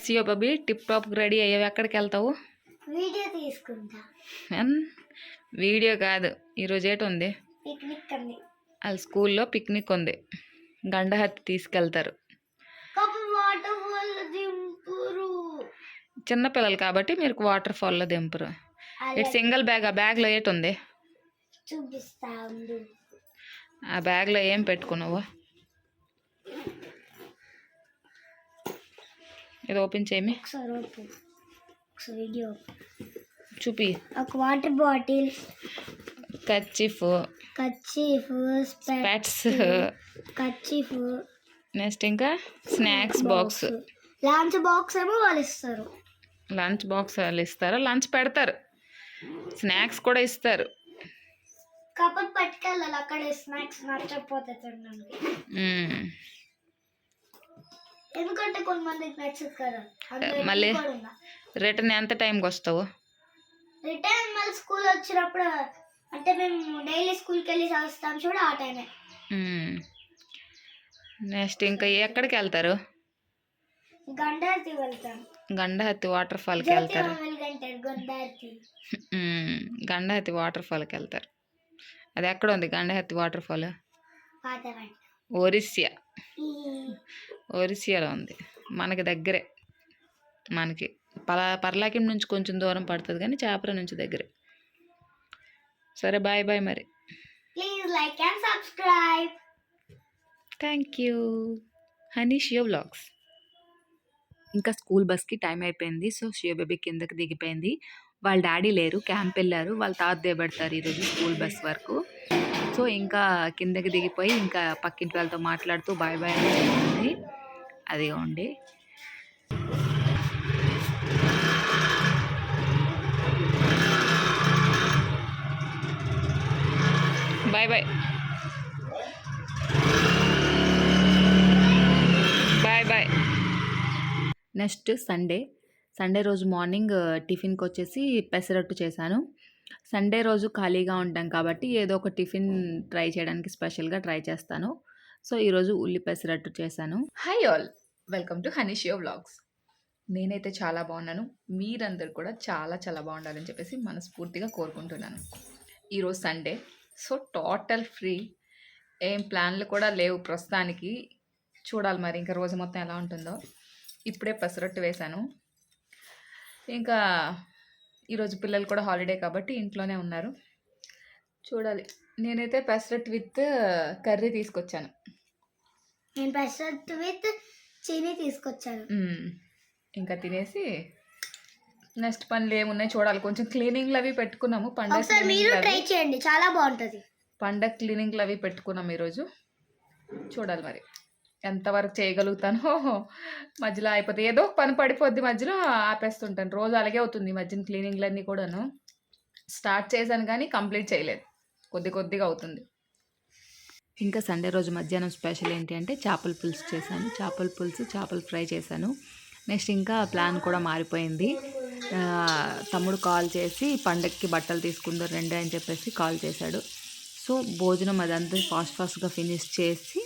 సియో బబ్బీ tip top ready అయ్యావు. ఎక్కడికి వెళ్తావు? వీడియో తీసుకుంటా. వీడియో కాదు, ఈరోజు ఏటి ఉంది? పిక్నిక్ ఉంది. వాళ్ళ స్కూల్లో పిక్నిక్ ఉంది. గండహత్తి తీసుకెళ్తారు. చిన్నపిల్లలు కాబట్టి మీరు వాటర్ ఫాల్లో దింపరు. ఇటు సింగిల్ బ్యాగ్. ఆ బ్యాగ్లో ఏటి ఉంది? చూపిస్తా. ఆ బ్యాగ్లో ఏం పెట్టుకున్నావు? ఇది ఓపెన్ చేయమి. వీడియో చూపి. ఒక వాటర్ బాటిల్, కర్చీఫ్, స్పెట్స్, నెక్స్ట్ ఇంకా స్నాక్స్ బాక్స్. లంచ్ బాక్స్ ఏమో వాళ్ళు ఇస్తారు. లంచ్ బాక్స్ వాళ్ళు ఇస్తారు, లంచ్ పెడతారు, స్నాక్స్ కూడా ఇస్తారు. కాకపోతే పట్టుకెళ్ళాలి, అక్కడ స్నాక్స్ నచ్చకపోతే తినడానికి. ఎందుకంటే కొంతమందికి నచ్చదు కదా. మళ్ళీ రిటర్న్ ఎంత టైంకి వస్తావు? రిటర్న్ మళ్ళీ స్కూల్ వచ్చినప్పుడు, అంటే మేము డైలీ స్కూల్కి వెళ్ళి వస్తాం చూడ, ఆ టైమే. నెక్స్ట్ ఇంకా ఎక్కడికి వెళ్తారు? గండహత్తి వెళ్తాం. గండహత్తి వాటర్ ఫాల్కి వెళ్తారు. గండహత్తి వాటర్ ఫాల్కి వెళ్తారు. అది ఎక్కడ ఉంది గండహత్తి వాటర్ ఫాల్? ఒరిస్సాలో ఉంది. మనకి దగ్గరే. మనకి పర్లాకిం నుంచి కొంచెం దూరం పడుతుంది, కానీ చాపర నుంచి దగ్గరే. సరే, బాయ్ బాయ్. మరి please like and subscribe. Thank you. Honey Xiao vlogs. ఇంకా స్కూల్ బస్కి టైం అయిపోయింది. సో షియో బేబీ కిందకి దిగిపోయింది. వాళ్ళ డాడీ లేరు, క్యాంప్ వెళ్ళారు. వాళ్ళ తాత దిగబెడతారు ఈరోజు స్కూల్ బస్ వరకు. సో ఇంకా కిందకి దిగిపోయి ఇంకా పక్కింటి వాళ్ళతో మాట్లాడుతూ బాయ్ బాయ్ అని చెప్తుంది. అది ఉండి bye bye bye bye. Next Sunday రోజు మార్నింగ్ టిఫిన్కి వచ్చేసి పెసరట్టు చేశాను. సండే రోజు ఖాళీగా ఉంటాం కాబట్టి ఏదో ఒక టిఫిన్ ట్రై చేయడానికి స్పెషల్గా ట్రై చేస్తాను. సో ఈరోజు ఉల్లి పెసరట్టు చేశాను. Hi all, welcome to honey Xiao vlogs. నేనైతే చాలా బాగున్నాను. మీరందరూ కూడా చాలా చాలా బాగుండాలని చెప్పేసి మనస్ఫూర్తిగా కోరుకుంటున్నాను. ఈరోజు సండే, సో టోటల్ ఫ్రీ. ఏం ప్లాన్లు కూడా లేవు ప్రస్తుతానికి. చూడాలి మరి ఇంకా రోజు మొత్తం ఎలా ఉంటుందో. ఇప్పుడే పెసరట్టు వేశాను. ఇంకా ఈరోజు పిల్లలు కూడా హాలిడే కాబట్టి ఇంట్లోనే ఉన్నారు. చూడాలి. నేనైతే పెసరట్టు విత్ కర్రీ తీసుకొచ్చాను. నేను పెసరట్టు విత్ చీనీ తీసుకొచ్చాను. ఇంకా తినేసి నెక్స్ట్ పనులు ఏమున్నాయి చూడాలి. కొంచెం క్లీనింగ్లు అవి పెట్టుకున్నాము. పండగ మీరు ట్రై చేయండి, చాలా బాగుంటుంది. పండగ క్లీనింగ్లు అవి పెట్టుకున్నాము ఈరోజు. చూడాలి మరి ఎంతవరకు చేయగలుగుతానో. మధ్యలో అయిపోతే ఏదో పని పడిపోద్ది, మధ్యలో ఆపేస్తుంటాను. రోజు అలాగే అవుతుంది. మధ్యన క్లీనింగ్లన్నీ కూడాను స్టార్ట్ చేశాను కానీ కంప్లీట్ చేయలేదు, కొద్దిగా అవుతుంది. ఇంకా సండే రోజు మధ్యాహ్నం స్పెషల్ ఏంటి అంటే చేపల పులుసు చేశాను. చేపల పులుసు, చేపల ఫ్రై చేశాను. నెక్స్ట్ ఇంకా ప్లాన్ కూడా మారిపోయింది. తమ్ముడు కాల్ చేసి పండగకి బట్టలు తీసుకుందరు రండి అని చెప్పేసి కాల్ చేశాడు. సో భోజనం అదంతా ఫాస్ట్గా ఫినిష్ చేసి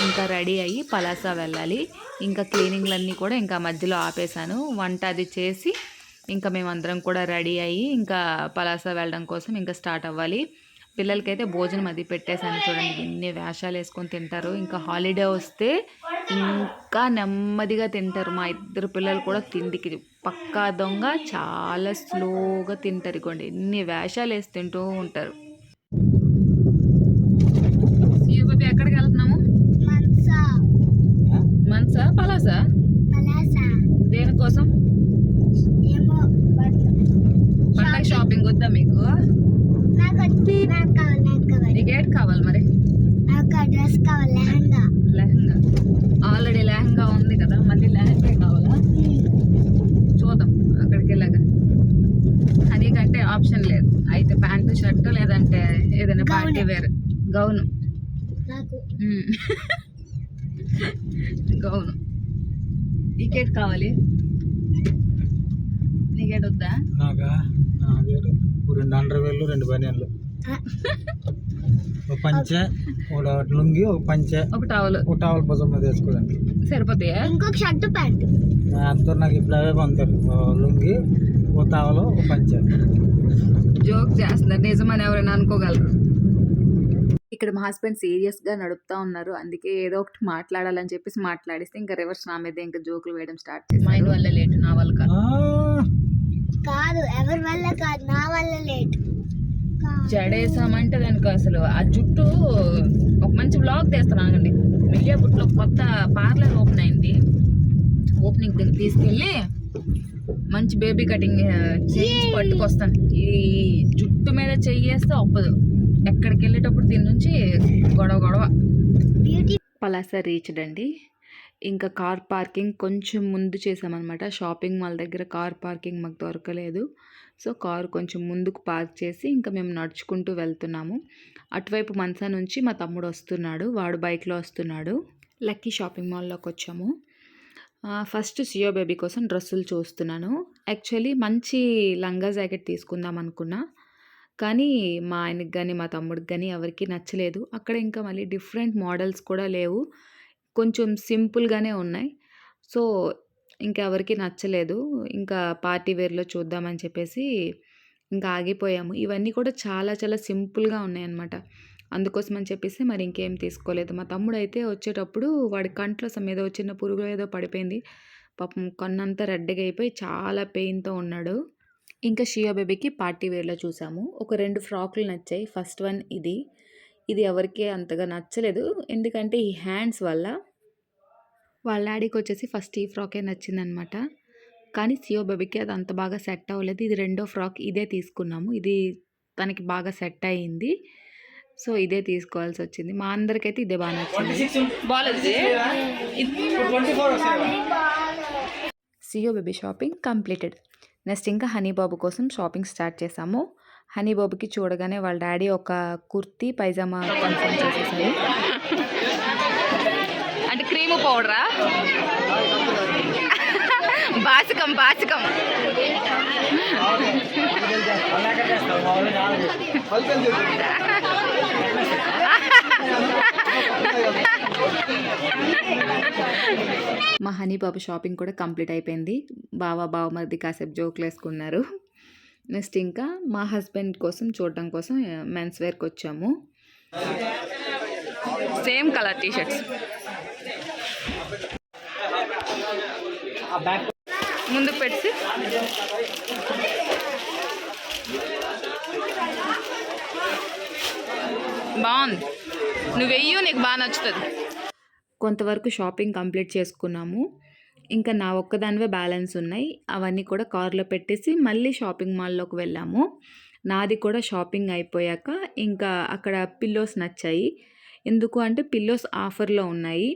ఇంకా రెడీ అయ్యి పలాస వెళ్ళాలి. ఇంకా క్లీనింగ్లన్నీ కూడా ఇంకా మధ్యలో ఆపేశాను. వంట అది చేసి ఇంకా మేమందరం కూడా రెడీ అయ్యి ఇంకా పలాస వెళ్ళడం కోసం ఇంకా స్టార్ట్ అవ్వాలి. పిల్లలకైతే భోజనం అది పెట్టేశాను. చూడండి ఎన్ని వేషాలు వేసుకొని తింటారు. ఇంకా హాలిడే వస్తే ఇంకా నెమ్మదిగా తింటారు. మా ఇద్దరు పిల్లలు కూడా తిండికి పక్కా దొంగ, చాలా స్లోగా తింటారు. ఇవ్వండి ఎన్ని వేషాలు వేసి తింటూ ఉంటారు. ఎక్కడికి వెళ్తున్నాము? మనసా పలాసా? దేనికోసం? పండగ షాపింగ్ వద్దా మీకు? నీకేట్ కావాలి మరి? డ్రెస్ కావాలి, లెహంగా. ఆల్రెడీ లెహంగా ఉంది కదా, మళ్ళీ లెహంగా కావాలా? చూద్దాం అక్కడికి వెళ్ళాక. అనికంటే ఆప్షన్ లేదు. అయితే ప్యాంటు షర్ట్, లేదంటే ఏదైనా పార్టీ వేర్ గౌను. గౌను. నీకేట్ కావాలి? నీకేట్ వద్దా? నాకా 2 అండర్వేర్లు 2 బనియన్లు. ఒక పంచె, ఒక లుంగి, ఒక పంచె, ఒక టవల్ ఒక టవల్ భుజం మీద వేసుకోవడానికి సరిపోతాయా? ఇంకొక షర్ట్ ప్యాంట్. అందరు నాకు ఇప్పుడు అవే పంపుతారు. ఒక లుంగి, ఒక టవల్, ఒక పంచె. జోక్ చేస్తున్నారు, నిజమని ఎవరైనా అనుకోగలరు. ఇక్కడ మా హస్బెండ్ సీరియస్గా నడుపుతా ఉన్నారు, అందుకే ఏదో ఒకటి మాట్లాడాలని చెప్పేసి మాట్లాడిస్తే ఇంకా రివర్స్ నా మీద ఇంకా జోకులు వేయడం స్టార్ట్ చేసి మైండ్ వల్ల లేట్, నా వల్ల కాదు. కాదు, ఎవరి వల్ల కాదు, నా వల్ల లేట్. జడేసామంటే దానికి అసలు ఆ జుట్టు ఒక మంచి బ్లాగ్ తీస్తానండి. మిలియాపుట్లో కొత్త పార్లర్ ఓపెన్ అయింది, ఓపెనింగ్ దగ్గర తీసుకెళ్ళి మంచి బేబీ కటింగ్ చేయించి పట్టుకొస్తాను. ఈ జుట్టు మీద చెయ్యేస్తే ఒప్పదు, ఎక్కడికి వెళ్ళేటప్పుడు దీని నుంచి గొడవ. బ్యూటీ పలాస రీచ్డ్ అండి. ఇంకా కార్ పార్కింగ్ కొంచెం ముందు చేసామన్నమాట. షాపింగ్ మాల్ దగ్గర కార్ పార్కింగ్ మాకు దొరకలేదు, సో కారు కొంచెం ముందుకు పార్క్ చేసి ఇంకా మేము నడుచుకుంటూ వెళ్తున్నాము. అటువైపు మనసా నుంచి మా తమ్ముడు వస్తున్నాడు, వాడు బైక్లో వస్తున్నాడు. లక్కీ షాపింగ్ మాల్లోకి వచ్చాము. ఫస్ట్ సియో బేబీ కోసం డ్రెస్సులు చూస్తున్నాను. యాక్చువల్లీ మంచి లంగా జాకెట్ తీసుకుందాం అనుకున్నా, కానీ మా ఆయనకి కానీ మా తమ్ముడికి కానీ ఎవరికి నచ్చలేదు. అక్కడ ఇంకా మళ్ళీ డిఫరెంట్ మోడల్స్ కూడా లేవు, కొంచెం సింపుల్గానే ఉన్నాయి. సో ఇంకా ఎవరికి నచ్చలేదు. ఇంకా పార్టీ వేర్లో చూద్దామని చెప్పేసి ఇంకా ఆగిపోయాము. ఇవన్నీ కూడా చాలా చాలా సింపుల్గా ఉన్నాయన్నమాట. అందుకోసం అని చెప్పేసి మరి ఇంకేం తీసుకోలేదు. మా తమ్ముడు అయితే వచ్చేటప్పుడు వాడి కంట్లో ఏదో చిన్న పురుగు ఏదో పడిపోయింది, పాపం కన్నంతా రెడ్డిగా అయిపోయి చాలా పెయిన్తో ఉన్నాడు. ఇంకా షియా బేబీకి పార్టీ వేర్లో చూసాము. ఒక 2 ఫ్రాకులు నచ్చాయి. ఫస్ట్ వన్ ఇది ఎవరికి అంతగా నచ్చలేదు, ఎందుకంటే ఈ హ్యాండ్స్ వల్ల. వాళ్ళ డాడీకి వచ్చేసి ఫస్ట్ ఈ ఫ్రాకే నచ్చిందనమాట, కానీ సియో బేబీకి అది అంత బాగా సెట్ అవ్వలేదు. ఇది రెండో ఫ్రాక్, ఇదే తీసుకున్నాము. ఇది తనకి బాగా సెట్ అయ్యింది, సో ఇదే తీసుకోవాల్సి వచ్చింది. మా అందరికైతే ఇదే బాగా నచ్చింది. సియో బేబీ షాపింగ్ కంప్లీటెడ్. నెక్స్ట్ ఇంకా హనీ బాబు కోసం షాపింగ్ స్టార్ట్ చేసాము. హనీ బాబుకి చూడగానే వాళ్ళ డాడీ ఒక కుర్తీ పైజామా కన్ఫర్మ్ చేసేసారు. అంటే క్రీము పౌడరా, బాసికం మా హనీ బాబు షాపింగ్ కూడా కంప్లీట్ అయిపోయింది. బావమరిది కాసేపు జోకులు వేసుకున్నారు. నెక్స్ట్ ఇంకా మా హస్బెండ్ కోసం చూడడం కోసం మెన్స్ వేర్కి వచ్చాము. Same colour tshirts. ముందుకు పెట్టి బాగుంది, నువ్వు వెయ్యి, నీకు బాగా నచ్చుతుంది. కొంతవరకు షాపింగ్ కంప్లీట్ చేసుకున్నాము. ఇంకా నా ఒక్కదానివే బ్యాలెన్స్ ఉన్నాయి, అవన్నీ కూడా కార్లో పెట్టేసి మళ్ళీ షాపింగ్ మాల్లోకి వెళ్ళాము. నాది కూడా షాపింగ్ అయిపోయాక ఇంకా అక్కడ పిల్లోస్ నచ్చాయి. ఎందుకు అంటే పిల్లోస్ ఆఫర్లో ఉన్నాయి.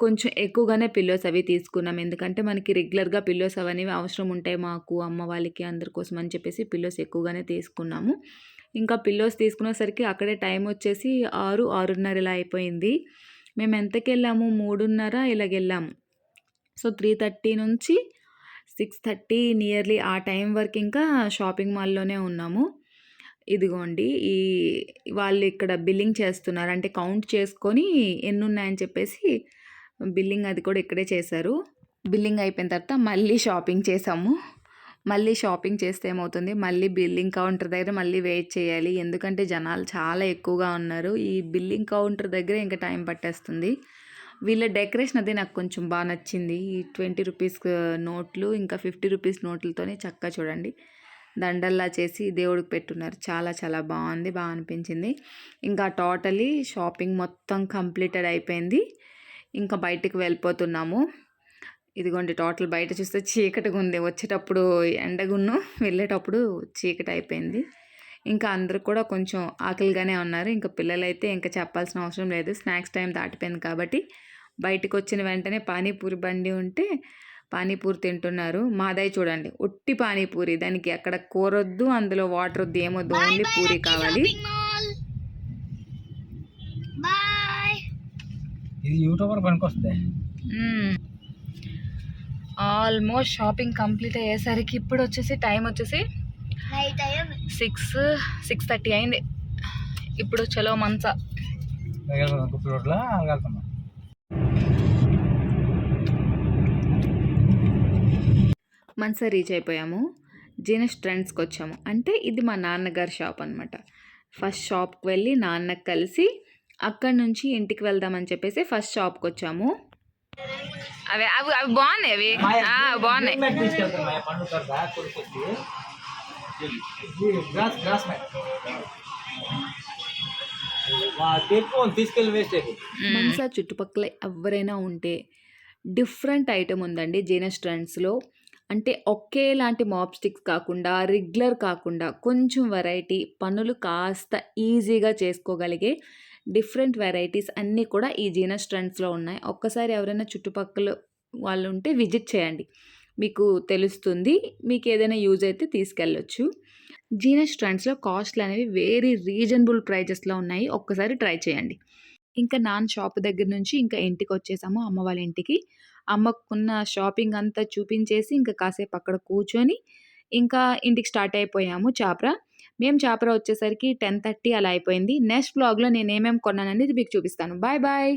కొంచెం ఎక్కువగానే పిల్లోస్ అవి తీసుకున్నాం, ఎందుకంటే మనకి రెగ్యులర్గా పిల్లోస్ అవన్నీ అవసరం ఉంటాయి మాకు, అమ్మ వాళ్ళకి, అందరి కోసం అని చెప్పేసి పిల్లోస్ ఎక్కువగానే తీసుకున్నాము. ఇంకా పిల్లోస్ తీసుకునేసరికి అక్కడే టైం వచ్చేసి 6:30 ఇలా అయిపోయింది. మేము ఎంతకి వెళ్ళాము, 3:30 ఇలాగెళ్ళాము. సో 3:30 నుంచి 6:30 నియర్లీ ఆ టైం వరకు ఇంకా షాపింగ్ మాల్లోనే ఉన్నాము. ఇదిగోండి, వాళ్ళు ఇక్కడ బిల్లింగ్ చేస్తున్నారు, అంటే కౌంట్ చేసుకొని ఎన్ని ఉన్నాయని చెప్పేసి బిల్లింగ్ అది కూడా ఇక్కడే చేశారు. బిల్లింగ్ అయిపోయిన తర్వాత మళ్ళీ షాపింగ్ చేసాము. మళ్ళీ షాపింగ్ చేస్తే ఏమవుతుంది, మళ్ళీ బిల్లింగ్ కౌంటర్ దగ్గర మళ్ళీ వెయిట్ చేయాలి, ఎందుకంటే జనాలు చాలా ఎక్కువగా ఉన్నారు. ఈ బిల్లింగ్ కౌంటర్ దగ్గర ఇంకా టైం పట్టేస్తుంది. వీళ్ళ డెకరేషన్ అది నాకు కొంచెం బాగా నచ్చింది. ఈ 20 రూపీస్ నోట్లు ఇంకా 50 రూపీస్ నోట్లతోనే చక్కగా చూడండి దండల్లా చేసి దేవుడికి పెట్టున్నారు. చాలా చాలా బాగుంది, బాగా అనిపించింది. ఇంకా టోటలీ షాపింగ్ మొత్తం కంప్లీటెడ్ అయిపోయింది. ఇంకా బయటికి వెళ్ళిపోతున్నాము. ఇదిగోండి, టోటల్ బయట చూస్తే చీకటిగా ఉంది, వచ్చేటప్పుడు ఎండగున్ను, వెళ్ళేటప్పుడు చీకటి అయిపోయింది. ఇంకా అందరూ కూడా కొంచెం ఆకలిగానే ఉన్నారు. ఇంకా పిల్లలైతే ఇంకా చెప్పాల్సిన అవసరం లేదు, స్నాక్స్ టైం దాటిపోయింది కాబట్టి బయటకు వచ్చిన వెంటనే పానీపూరి బండి ఉంటే పానీపూరి తింటున్నారు. మాదై చూడండి, ఉట్టి పానీపూరి, దానికి అక్కడ కూరొద్దు, అందులో వాటర్ వద్దు, ఏమొద్దు, ఓన్లీ పూరి కావాలి. ఇది యూట్యూబర్ పనికొస్తే. ఆల్మోస్ట్ షాపింగ్ కంప్లీట్ అయ్యేసరికి ఇప్పుడు వచ్చేసి టైం వచ్చేసి నైట్ అయ్యింది. 6:30 అయింది. ఇప్పుడు చలో మంచా. గుప్పి రోడ్లో వెళ్తున్నాం. మంచా రీచ్ అయిపోయాము. జీనస్ ట్రెండ్స్కి వచ్చాము. అంటే ఇది మా నాన్నగారి షాప్ అనమాట. ఫస్ట్ షాప్కి వెళ్ళి నాన్నకి కలిసి అక్కడి నుంచి ఇంటికి వెళ్దామని చెప్పేసి ఫస్ట్ షాప్కి వచ్చాము. అవి అవి అవి బాగున్నాయి. అవి బాగున్నాయి. తీసుకెళ్ళి వేస్ట్ మంచా చుట్టుపక్కల ఎవరైనా ఉంటే డిఫరెంట్ ఐటమ్ ఉందండి జీనస్ ట్రెండ్స్లో. అంటే ఒకేలాంటి మాప్ స్టిక్స్ కాకుండా, రెగ్యులర్ కాకుండా కొంచెం వెరైటీ, పనులు కాస్త ఈజీగా చేసుకోగలిగే డిఫరెంట్ వెరైటీస్ అన్నీ కూడా ఈ జీనస్ ట్రెండ్స్లో ఉన్నాయి. ఒక్కసారి ఎవరైనా చుట్టుపక్కల వాళ్ళు ఉంటే విజిట్ చేయండి, మీకు తెలుస్తుంది. మీకు ఏదైనా యూజ్ అయితే తీసుకెళ్ళొచ్చు. జీనస్ ట్రెండ్స్లో కాస్ట్లు అనేవి వెరీ రీజనబుల్ ప్రైజెస్లో ఉన్నాయి. ఒక్కసారి ట్రై చేయండి. ఇంకా నాన్న షాప్ దగ్గర నుంచి ఇంకా ఇంటికి వచ్చేసాము, అమ్మ వాళ్ళ ఇంటికి. అమ్మకున్న షాపింగ్ అంతా చూపించేసి ఇంకా కాసేపు అక్కడ కూర్చొని ఇంకా ఇంటికి స్టార్ట్ అయిపోయాము చాప్రా. మేము చాప్రా వచ్చేసరికి 10:30 అలా అయిపోయింది. నెక్స్ట్ వ్లాగ్లో నేను ఏమేమి కొన్నాననేది మీకు చూపిస్తాను. Bye bye.